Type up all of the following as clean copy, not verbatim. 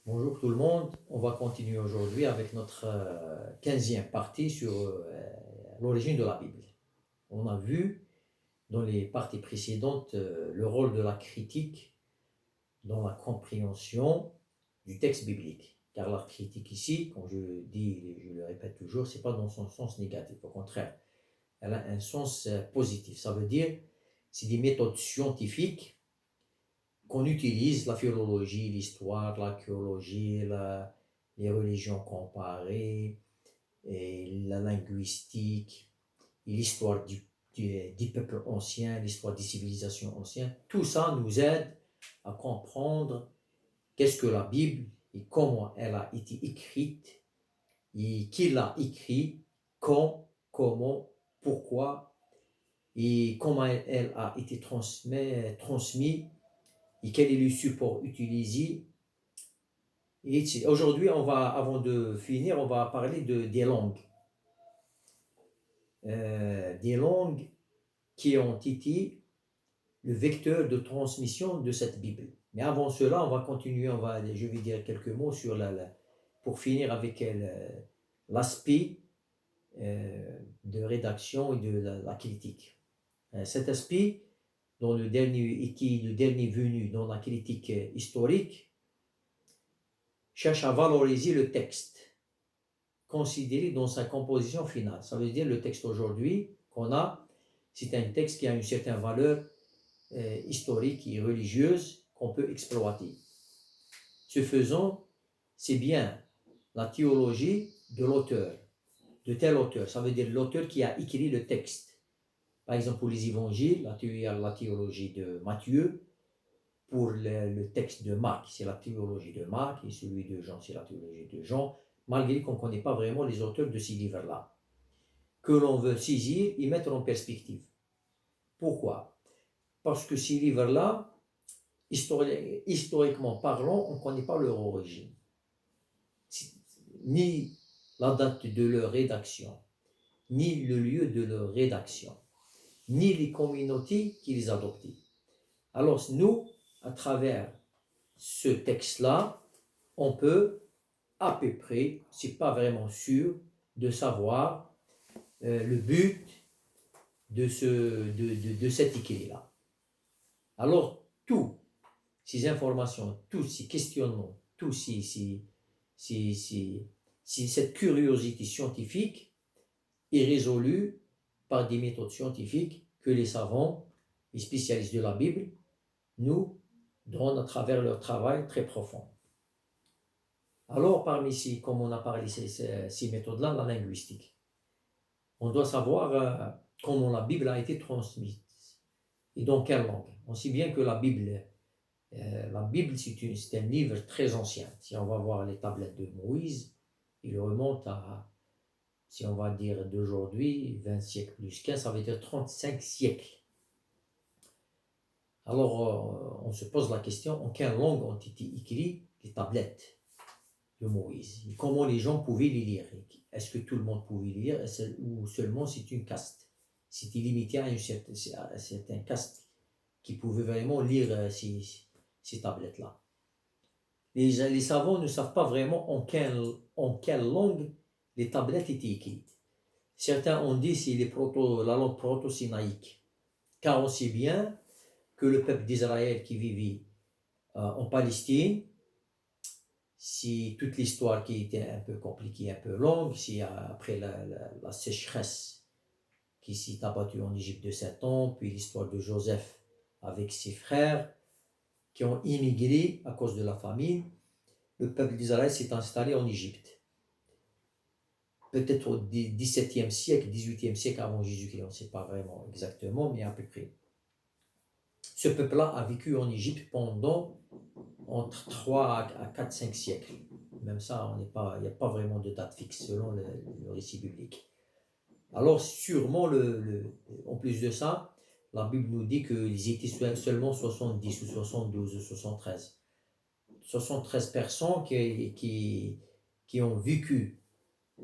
Bonjour tout le monde, on va continuer aujourd'hui avec notre 15e partie sur l'origine de la Bible. On a vu dans les parties précédentes le rôle de la critique dans la compréhension du texte biblique. Car la critique ici, comme je dis et je le répète toujours, c'est pas dans son sens négatif, au contraire, elle a un sens positif. Ça veut dire, c'est des méthodes scientifiques qu'on utilise, la philologie, l'histoire, l'archéologie, les religions comparées, et la linguistique, et l'histoire du peuple ancien, l'histoire des civilisations anciennes. Tout ça nous aide à comprendre qu'est-ce que la Bible et comment elle a été écrite, et qui l'a écrit, quand, comment, pourquoi, et comment elle a été transmise et quel est le support utilisé. Et aujourd'hui, avant de finir, on va parler des langues. Des langues qui ont été le vecteur de transmission de cette Bible. Mais avant cela, on va continuer, je vais dire quelques mots sur pour finir avec l'aspect de rédaction et de la critique. Cet aspect, qui est le dernier venu dans la critique historique, cherche à valoriser le texte, considéré dans sa composition finale. Ça veut dire le texte aujourd'hui qu'on a, c'est un texte qui a une certaine valeur historique et religieuse qu'on peut exploiter. Ce faisant, c'est bien la théologie de l'auteur, de tel auteur. Ça veut dire l'auteur qui a écrit le texte. Par exemple, pour les évangiles, il y a la théologie de Matthieu. Pour le texte de Marc, c'est la théologie de Marc, et celui de Jean, c'est la théologie de Jean, malgré qu'on ne connaît pas vraiment les auteurs de ces livres-là, que l'on veut saisir et mettre en perspective. Pourquoi? Parce que ces livres-là, historiquement parlant, on ne connaît pas leur origine, ni la date de leur rédaction, ni le lieu de leur rédaction, ni les communautés qui les adoptaient. Alors nous, à travers ce texte-là, on peut à peu près, c'est pas vraiment sûr, de savoir le but de cet écrit-là. Alors, toutes ces informations, tous ces questionnements, cette curiosité scientifique est résolue par des méthodes scientifiques que les savants, les spécialistes de la Bible, nous donnent à travers leur travail très profond. Alors, parmi comme on a parlé ces méthodes-là, la linguistique, on doit savoir comment la Bible a été transmise et dans quelle langue. On sait bien que la Bible, c'est un livre très ancien. Si on va voir les tablettes de Moïse, il remonte à, si on va dire d'aujourd'hui, 20 siècles plus 15, ça veut dire 35 siècles. Alors, on se pose la question, en quelle langue ont été écrites les tablettes de Moïse? Et comment les gens pouvaient les lire? Est-ce que tout le monde pouvait les lire ou seulement c'est une caste? C'était limité à un certain caste qui pouvait vraiment lire ces tablettes-là. Les savants ne savent pas vraiment en quelle langue les tablettes étaient écrites. Certains ont dit c'est la langue proto-sinaïque, car on sait bien que le peuple d'Israël qui vivait en Palestine, c'est toute l'histoire qui était un peu compliquée, un peu longue, c'est après la sécheresse qui s'est abattue en Égypte de 7 ans, puis l'histoire de Joseph avec ses frères qui ont immigré à cause de la famine. Le peuple d'Israël s'est installé en Égypte. Peut-être au XVIIe siècle, XVIIIe siècle avant Jésus-Christ, on ne sait pas vraiment exactement, mais à peu près. Ce peuple-là a vécu en Égypte pendant entre 3 à 4, 5 siècles. Même ça, il n'y a pas vraiment de date fixe selon le récit biblique. Alors sûrement, en plus de ça, la Bible nous dit qu'ils étaient seulement 70 ou 72 ou 73. 73 personnes qui ont vécu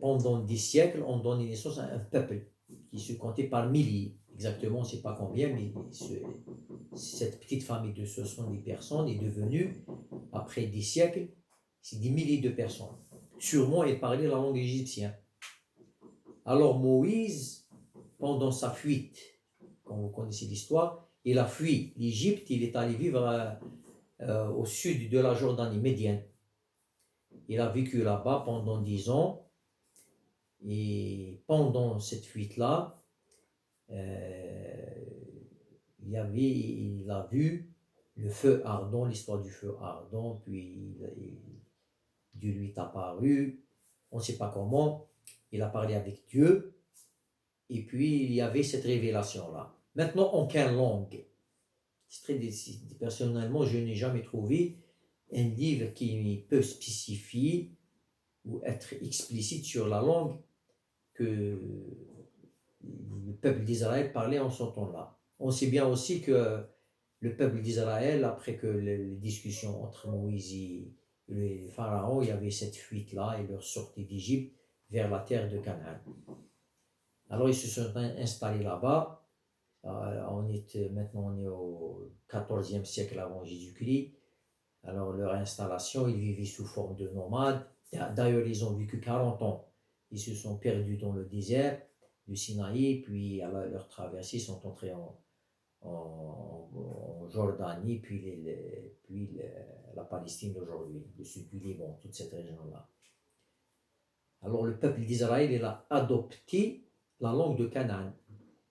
pendant des siècles ont donné naissance à un peuple qui se comptait par milliers. Exactement, on ne sait pas combien, mais cette petite famille de 70 personnes est devenue, après des siècles, c'est des milliers de personnes. Sûrement, ils parlaient la langue égyptienne. Alors Moïse, pendant sa fuite, comme vous connaissez l'histoire, il a fui l'Égypte, il est allé vivre au sud de la Jordanie, Médiane. Il a vécu là-bas pendant 10 ans. Et pendant cette fuite-là, il a vu le feu ardent, l'histoire du feu ardent, puis Dieu lui est apparu, on ne sait pas comment, il a parlé avec Dieu, et puis il y avait cette révélation-là. Maintenant, en quelle langue? Personnellement, je n'ai jamais trouvé un livre qui peut spécifier ou être explicite sur la langue que le peuple d'Israël parlait en ce temps-là. On sait bien aussi que le peuple d'Israël, après que les discussions entre Moïse et le pharaon, il y avait cette fuite-là et leur sortie d'Égypte vers la terre de Canaan. Alors ils se sont installés là-bas. Maintenant on est au XIVe siècle avant Jésus-Christ. Alors leur installation, ils vivaient sous forme de nomades. D'ailleurs, ils ont vécu 40 ans. Ils se sont perdus dans le désert du Sinaï, puis à leur traversée, ils sont entrés en Jordanie, puis la Palestine d'aujourd'hui, le sud du Liban, toute cette région-là. Alors le peuple d'Israël, il a adopté la langue de Canaan.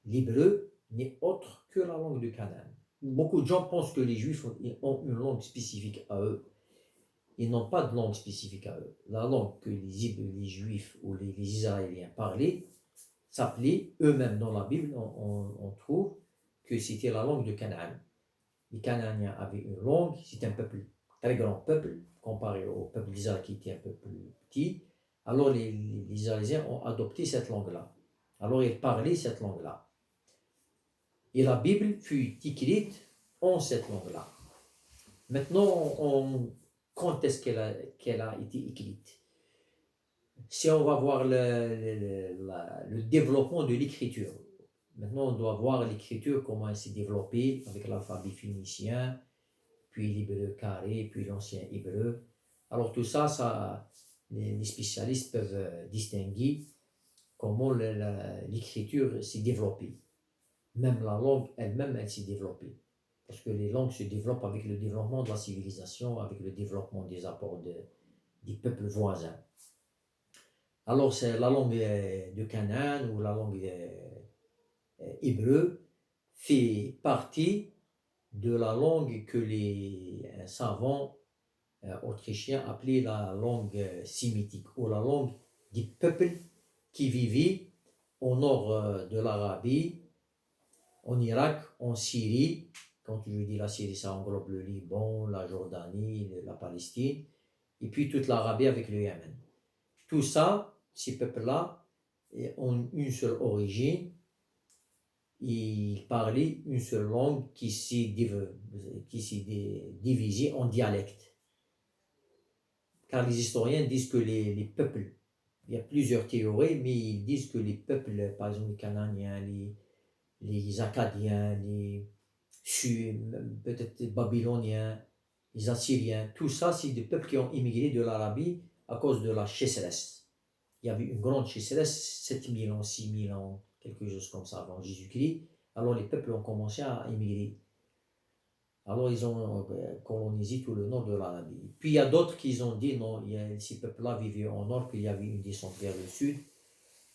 L'hébreu n'est autre que la langue de Canaan. Beaucoup de gens pensent que les Juifs ont une langue spécifique à eux. Ils n'ont pas de langue spécifique à eux. La langue que les Juifs ou les Israéliens parlaient s'appelait eux-mêmes dans la Bible, on trouve que c'était la langue de Canaan. Les Canaaniens avaient une langue, c'était un peuple, très grand peuple, comparé au peuple d'Israël qui était un peu plus petit. Alors les Israéliens ont adopté cette langue-là. Alors ils parlaient cette langue-là. Et la Bible fut écrite en cette langue-là. Maintenant, quand est-ce qu'elle a été écrite? Si on va voir le développement de l'écriture, maintenant on doit voir l'écriture, comment elle s'est développée avec l'alphabet phénicien, puis l'hébreu carré, puis l'ancien hébreu. Alors tout ça, les spécialistes peuvent distinguer comment l'écriture s'est développée. Même la langue elle-même, elle s'est développée. Parce que les langues se développent avec le développement de la civilisation, avec le développement des apports des peuples voisins. Alors c'est la langue de Canaan ou la langue hébreu fait partie de la langue que les savants autrichiens appelaient la langue sémitique ou la langue des peuples qui vivaient au nord de l'Arabie, en Irak, en Syrie. Quand je dis la Syrie, ça englobe le Liban, la Jordanie, la Palestine, et puis toute l'Arabie avec le Yémen. Tout ça, ces peuples-là ont une seule origine. Ils parlaient une seule langue qui s'est divisée en dialectes. Car les historiens disent que les peuples, il y a plusieurs théories, mais ils disent que les peuples, par exemple les Canaaniens, les Akkadiens, peut-être les Babyloniens, les Assyriens, tout ça, c'est des peuples qui ont immigré de l'Arabie à cause de la sécheresse. Il y avait une grande sécheresse, 7000 ans, 6000 ans, quelque chose comme ça avant Jésus-Christ. Alors les peuples ont commencé à immigrer. Alors ils ont colonisé tout le nord de l'Arabie. Puis il y a d'autres qui ont dit non, ces peuples-là vivaient au nord, qu'il y avait une descente vers le sud.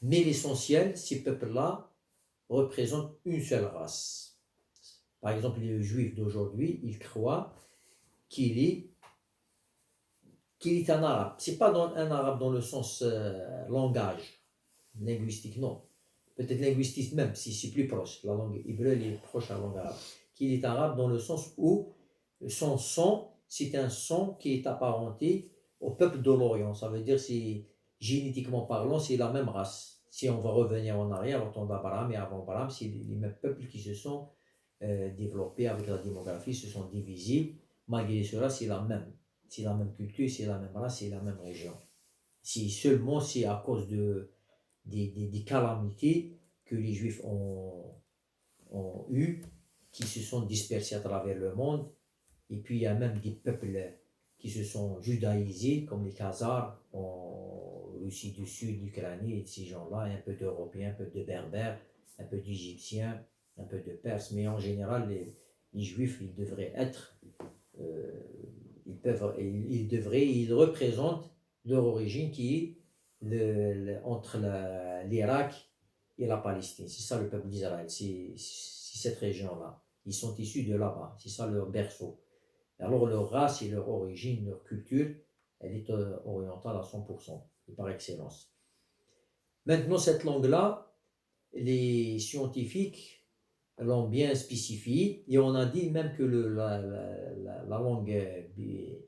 Mais l'essentiel, ces peuples-là représentent une seule race. Par exemple, les Juifs d'aujourd'hui, ils croient qu'il est un arabe. C'est pas un arabe dans le sens langage, linguistique, non. Peut-être linguistique même, si c'est plus proche. La langue hébreu est proche à la langue arabe. Qu'il est arabe dans le sens où son sang, c'est un sang qui est apparenté au peuple de l'Orient. Ça veut dire, génétiquement parlant, c'est la même race. Si on va revenir en arrière, au temps d'Abraham et avant Abraham, c'est les mêmes peuples qui se sont développés avec la démographie, se sont divisés. Malgré cela, c'est la même. C'est la même culture, c'est la même race, c'est la même région. Seulement c'est à cause des calamités que les Juifs ont eu, qui se sont dispersés à travers le monde. Et puis il y a même des peuples qui se sont judaïsés, comme les Khazars en Russie du Sud, l'Ukraine, et ces gens-là, et un peu d'Européens, un peu de Berbères, un peu d'Égyptiens, un peu de Perses, mais en général, les Juifs, ils devraient être, euh, ils représentent leur origine qui est entre l'Irak et la Palestine. C'est ça le peuple d'Israël, c'est cette région-là. Ils sont issus de là-bas, c'est ça leur berceau. Alors leur race et leur origine, leur culture, elle est orientale à 100% et par excellence. Maintenant, cette langue-là, les scientifiques l'ont bien spécifiée et on a dit même que la langue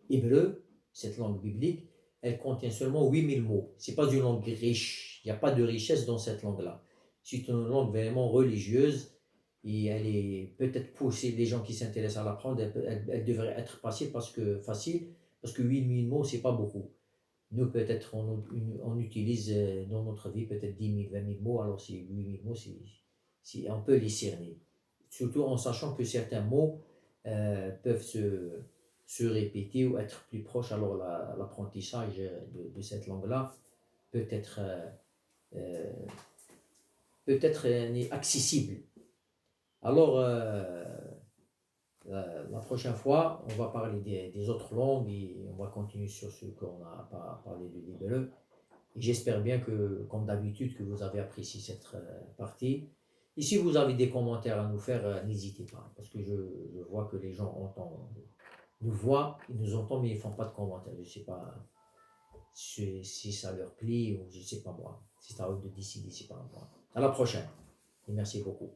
hébreu, cette langue biblique, elle contient seulement 8000 mots. Ce n'est pas une langue riche, il n'y a pas de richesse dans cette langue-là. C'est une langue vraiment religieuse et elle est peut-être poussée, les gens qui s'intéressent à l'apprendre, elle devrait être facile parce que 8000 mots, c'est pas beaucoup. Nous, peut-être, on utilise dans notre vie peut-être 10 000, 20 000 mots, alors c'est 8 000 mots, on peut les cerner. Surtout en sachant que certains mots peuvent se répéter ou être plus proches, alors l'apprentissage de cette langue-là peut être, euh, accessible. Alors, la prochaine fois, on va parler des autres langues et on va continuer sur ce qu'on a parlé de l'hébreu. Et j'espère bien que, comme d'habitude, que vous avez apprécié cette partie. Et si vous avez des commentaires à nous faire, n'hésitez pas, parce que je vois que les gens nous voient, ils nous entendent, mais ils ne font pas de commentaires. Je ne sais pas si ça leur plaît ou je ne sais pas moi. C'est à eux de décider, c'est pas à moi. À la prochaine et merci beaucoup.